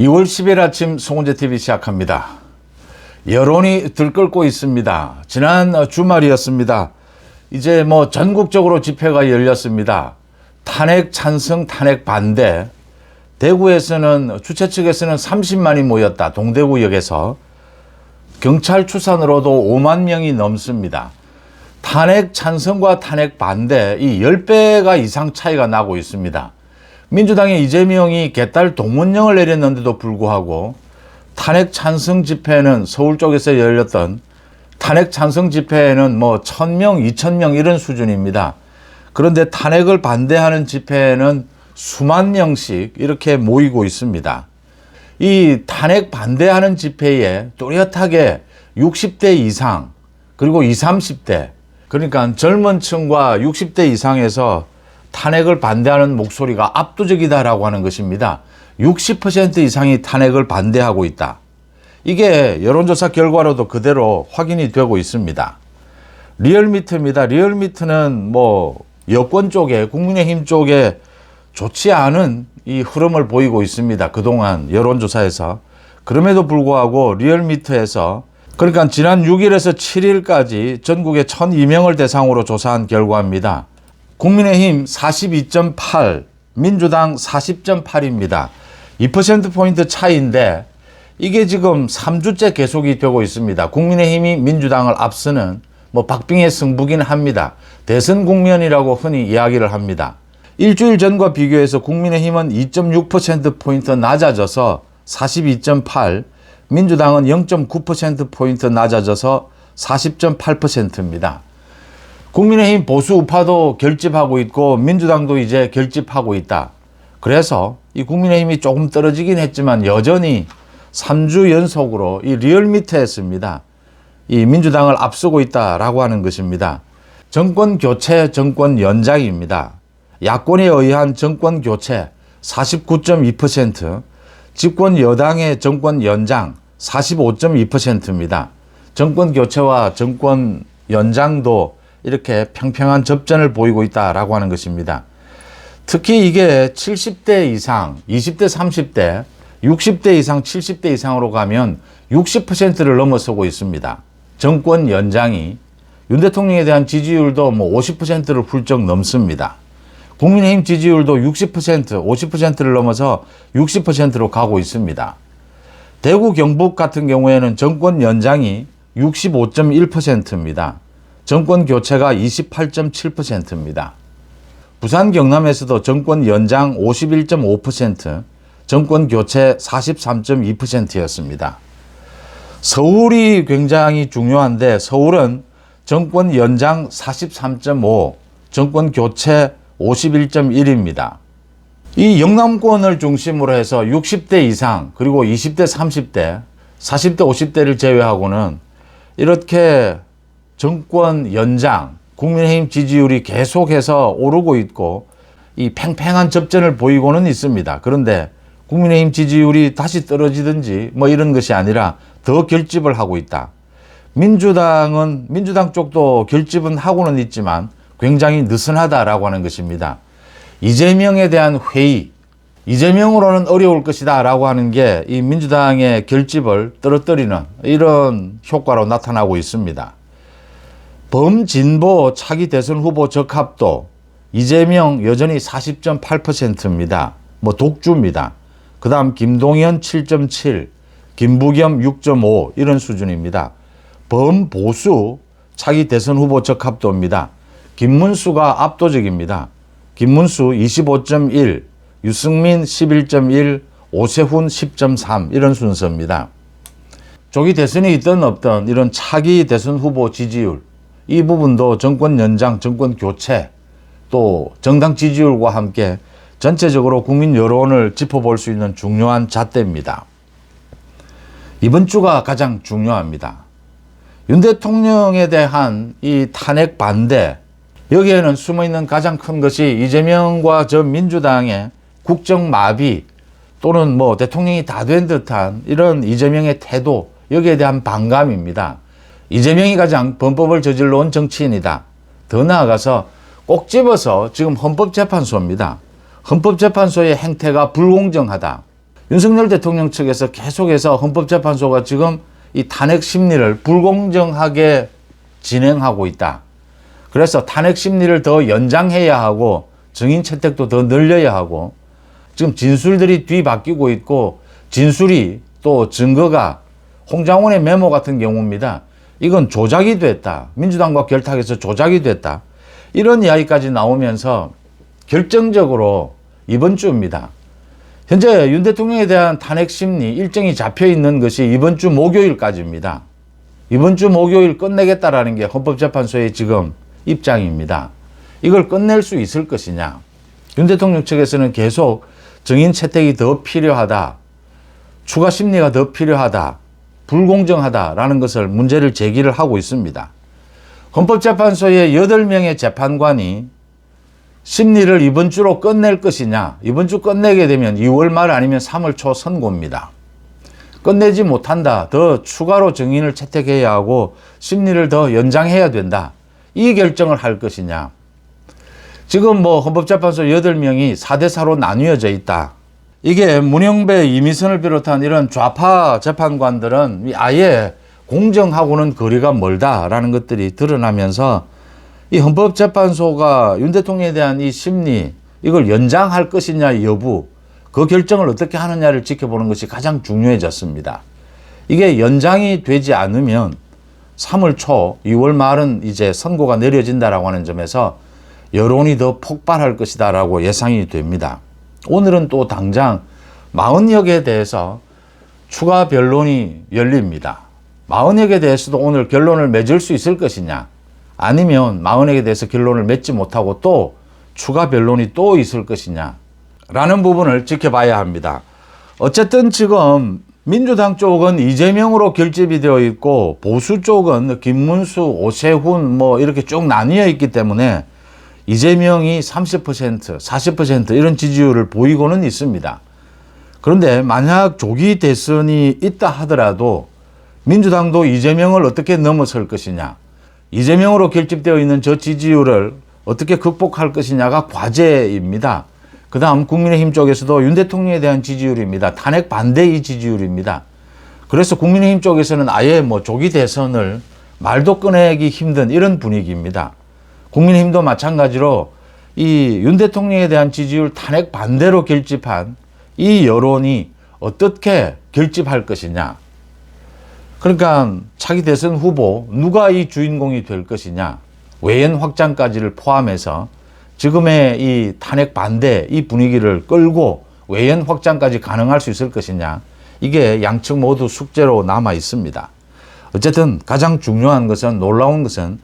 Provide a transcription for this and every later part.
2월 10일 아침 송은재TV 시작합니다. 여론이 들끓고 있습니다. 지난 주말이었습니다. 이제 전국적으로 집회가 열렸습니다. 탄핵 찬성, 탄핵 반대. 대구에서는 주최 측에서는 30만이 모였다. 동대구역에서. 경찰 추산으로도 5만 명이 넘습니다. 탄핵 찬성과 탄핵 반대, 이 10배가 이상 차이가 나고 있습니다. 민주당의 이재명이 개딸 동문령을 내렸는데도 불구하고 탄핵 찬성 집회는 서울 쪽에서 열렸던 탄핵 찬성 집회에는 1000명, 2000명 이런 수준입니다. 그런데 탄핵을 반대하는 집회에는 수만 명씩 이렇게 모이고 있습니다. 이 탄핵 반대하는 집회에 뚜렷하게 60대 이상 그리고 20, 30대 그러니까 젊은 층과 60대 이상에서 탄핵을 반대하는 목소리가 압도적이다라고 하는 것입니다. 60% 이상이 탄핵을 반대하고 있다. 이게 여론조사 결과로도 그대로 확인이 되고 있습니다. 리얼미터입니다. 리얼미터는 여권 쪽에, 국민의힘 쪽에 좋지 않은 이 흐름을 보이고 있습니다. 그동안 여론조사에서. 그럼에도 불구하고 리얼미터에서 그러니까 지난 6일에서 7일까지 전국에 1002명을 대상으로 조사한 결과입니다. 국민의힘 42.8, 민주당 40.8입니다. 2%포인트 차이인데 이게 지금 3주째 계속이 되고 있습니다. 국민의힘이 민주당을 앞서는 박빙의 승부긴 합니다. 대선 국면이라고 흔히 이야기를 합니다. 일주일 전과 비교해서 국민의힘은 2.6%포인트 낮아져서 42.8, 민주당은 0.9%포인트 낮아져서 40.8%입니다. 국민의힘 보수 우파도 결집하고 있고 민주당도 이제 결집하고 있다. 그래서 이 국민의힘이 조금 떨어지긴 했지만 여전히 3주 연속으로 이 리얼미터였습니다. 이 민주당을 앞서고 있다라고 하는 것입니다. 정권 교체, 정권 연장입니다. 야권에 의한 정권 교체 49.2%, 집권 여당의 정권 연장 45.2%입니다. 정권 교체와 정권 연장도 이렇게 평평한 접전을 보이고 있다라고 하는 것입니다. 특히 이게 70대 이상, 20대, 30대, 60대 이상, 70대 이상으로 가면 60%를 넘어서고 있습니다. 정권 연장이 윤 대통령에 대한 지지율도 50%를 훌쩍 넘습니다. 국민의힘 지지율도 60%, 50%를 넘어서 60%로 가고 있습니다. 대구, 경북 같은 경우에는 정권 연장이 65.1%입니다. 정권 교체가 28.7%입니다. 부산, 경남에서도 정권 연장 51.5%, 정권 교체 43.2%였습니다. 서울이 굉장히 중요한데 서울은 정권 연장 43.5, 정권 교체 51.1입니다. 이 영남권을 중심으로 해서 60대 이상 그리고 20대, 30대, 40대, 50대를 제외하고는 이렇게 정권 연장, 국민의힘 지지율이 계속해서 오르고 있고 이 팽팽한 접전을 보이고는 있습니다. 그런데 국민의힘 지지율이 다시 떨어지든지 이런 것이 아니라 더 결집을 하고 있다. 민주당 쪽도 결집은 하고는 있지만 굉장히 느슨하다라고 하는 것입니다. 이재명에 대한 회의, 이재명으로는 어려울 것이다 라고 하는 게 이 민주당의 결집을 떨어뜨리는 이런 효과로 나타나고 있습니다. 범진보 차기 대선 후보 적합도 이재명 여전히 40.8%입니다. 독주입니다. 그 다음 김동연 7.7, 김부겸 6.5 이런 수준입니다. 범보수 차기 대선 후보 적합도입니다. 김문수가 압도적입니다. 김문수 25.1, 유승민 11.1, 오세훈 10.3 이런 순서입니다. 조기 대선이 있든 없든 이런 차기 대선 후보 지지율 이 부분도 정권 연장, 정권 교체 또 정당 지지율과 함께 전체적으로 국민 여론을 짚어볼 수 있는 중요한 잣대입니다. 이번 주가 가장 중요합니다. 윤 대통령에 대한 이 탄핵 반대, 여기에는 숨어있는 가장 큰 것이 이재명과 전 민주당의 국정마비 또는 대통령이 다 된 듯한 이런 이재명의 태도, 여기에 대한 반감입니다. 이재명이 가장 범법을 저질러 온 정치인이다. 더 나아가서 꼭 집어서 지금 헌법재판소입니다. 헌법재판소의 행태가 불공정하다. 윤석열 대통령 측에서 계속해서 헌법재판소가 지금 이 탄핵 심리를 불공정하게 진행하고 있다. 그래서 탄핵 심리를 더 연장해야 하고 증인 채택도 더 늘려야 하고 지금 진술들이 뒤바뀌고 있고 진술이 또 증거가 홍장원의 메모 같은 경우입니다. 이건 조작이 됐다. 민주당과 결탁해서 조작이 됐다. 이런 이야기까지 나오면서 결정적으로 이번 주입니다. 현재 윤 대통령에 대한 탄핵 심리 일정이 잡혀 있는 것이 이번 주 목요일까지입니다. 이번 주 목요일 끝내겠다라는 게 헌법재판소의 지금 입장입니다. 이걸 끝낼 수 있을 것이냐. 윤 대통령 측에서는 계속 증인 채택이 더 필요하다. 추가 심리가 더 필요하다. 불공정하다라는 것을 문제를 제기를 하고 있습니다. 헌법재판소의 8명의 재판관이 심리를 이번 주로 끝낼 것이냐. 이번 주 끝내게 되면 2월 말 아니면 3월 초 선고입니다. 끝내지 못한다. 더 추가로 증인을 채택해야 하고 심리를 더 연장해야 된다. 이 결정을 할 것이냐. 지금 헌법재판소 8명이 4대4로 나뉘어져 있다. 이게 문영배, 이미선을 비롯한 이런 좌파 재판관들은 아예 공정하고는 거리가 멀다라는 것들이 드러나면서 이 헌법재판소가 윤 대통령에 대한 이 심리, 이걸 연장할 것이냐 여부, 그 결정을 어떻게 하느냐를 지켜보는 것이 가장 중요해졌습니다. 이게 연장이 되지 않으면 3월 초, 2월 말은 이제 선고가 내려진다라고 하는 점에서 여론이 더 폭발할 것이다라고 예상이 됩니다. 오늘은 또 당장 40역에 대해서 추가 변론이 열립니다. 40역에 대해서도 오늘 결론을 맺을 수 있을 것이냐, 아니면 40역에 대해서 결론을 맺지 못하고 또 추가 변론이 또 있을 것이냐 라는 부분을 지켜봐야 합니다. 어쨌든 지금 민주당 쪽은 이재명으로 결집이 되어 있고 보수 쪽은 김문수, 오세훈 이렇게 쭉 나뉘어 있기 때문에 이재명이 30%, 40% 이런 지지율을 보이고는 있습니다. 그런데 만약 조기 대선이 있다 하더라도 민주당도 이재명을 어떻게 넘어설 것이냐, 이재명으로 결집되어 있는 저 지지율을 어떻게 극복할 것이냐가 과제입니다. 그 다음 국민의힘 쪽에서도 윤 대통령에 대한 지지율입니다. 탄핵 반대의 지지율입니다. 그래서 국민의힘 쪽에서는 아예 조기 대선을 말도 꺼내기 힘든 이런 분위기입니다. 국민의힘도 마찬가지로 이 윤 대통령에 대한 지지율 탄핵 반대로 결집한 이 여론이 어떻게 결집할 것이냐. 그러니까 차기 대선 후보 누가 이 주인공이 될 것이냐. 외연 확장까지를 포함해서 지금의 이 탄핵 반대 이 분위기를 끌고 외연 확장까지 가능할 수 있을 것이냐. 이게 양측 모두 숙제로 남아 있습니다. 어쨌든 가장 중요한 것은, 놀라운 것은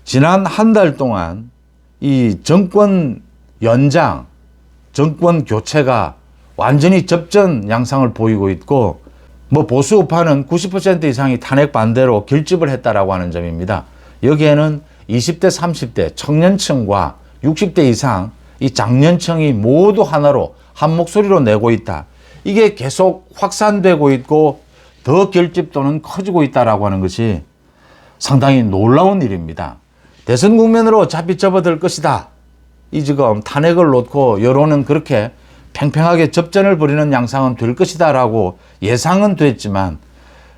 지난 한 달 동안 이 정권 연장, 정권 교체가 완전히 접전 양상을 보이고 있고, 보수 우파는 90% 이상이 탄핵 반대로 결집을 했다라고 하는 점입니다. 여기에는 20대, 30대 청년층과 60대 이상 이 장년층이 모두 하나로 한 목소리로 내고 있다. 이게 계속 확산되고 있고 더 결집도는 커지고 있다라고 하는 것이 상당히 놀라운 일입니다. 대선 국면으로 어차피 접어들 것이다. 이 지금 탄핵을 놓고 여론은 그렇게 팽팽하게 접전을 벌이는 양상은 될 것이다 라고 예상은 됐지만,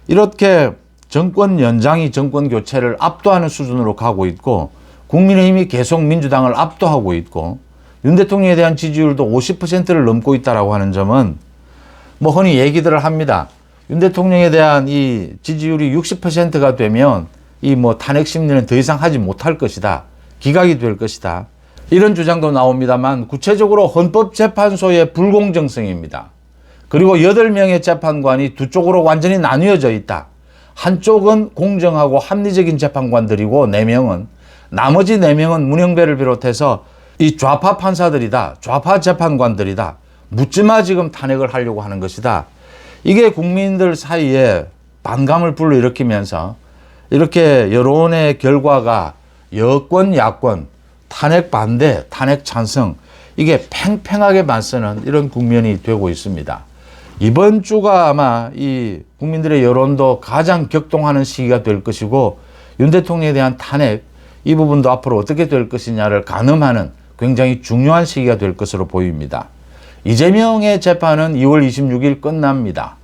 이렇게 정권 연장이 정권 교체를 압도하는 수준으로 가고 있고, 국민의힘이 계속 민주당을 압도하고 있고, 윤 대통령에 대한 지지율도 50%를 넘고 있다라고 하는 점은 흔히 얘기들을 합니다. 윤 대통령에 대한 이 지지율이 60%가 되면 이 탄핵 심리는 더 이상 하지 못할 것이다. 기각이 될 것이다. 이런 주장도 나옵니다만, 구체적으로 헌법재판소의 불공정성입니다. 그리고 8명의 재판관이 두 쪽으로 완전히 나뉘어져 있다. 한쪽은 공정하고 합리적인 재판관들이고 4명은, 나머지 4명은 문영배를 비롯해서 이 좌파 판사들이다. 좌파 재판관들이다. 묻지마 지금 탄핵을 하려고 하는 것이다. 이게 국민들 사이에 반감을 불러일으키면서 이렇게 여론의 결과가 여권, 야권, 탄핵 반대, 탄핵 찬성, 이게 팽팽하게 맞서는 이런 국면이 되고 있습니다. 이번 주가 아마 이 국민들의 여론도 가장 격동하는 시기가 될 것이고, 윤 대통령에 대한 탄핵, 이 부분도 앞으로 어떻게 될 것이냐를 가늠하는 굉장히 중요한 시기가 될 것으로 보입니다. 이재명의 재판은 2월 26일 끝납니다.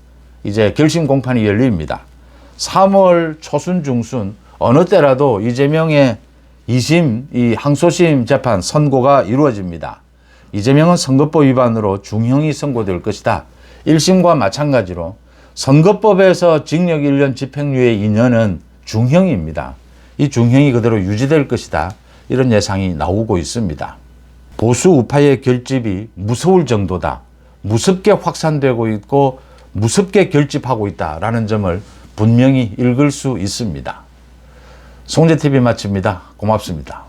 이제 결심 공판이 열립니다. 3월 초순 중순 어느 때라도 이재명의 2심, 이 항소심 재판 선고가 이루어집니다. 이재명은 선거법 위반으로 중형이 선고될 것이다. 1심과 마찬가지로 선거법에서 징역 1년 집행유예 2년은 중형입니다. 이 중형이 그대로 유지될 것이다. 이런 예상이 나오고 있습니다. 보수 우파의 결집이 무서울 정도다. 무섭게 확산되고 있고 무섭게 결집하고 있다라는 점을 분명히 읽을 수 있습니다. 송재TV 마칩니다. 고맙습니다.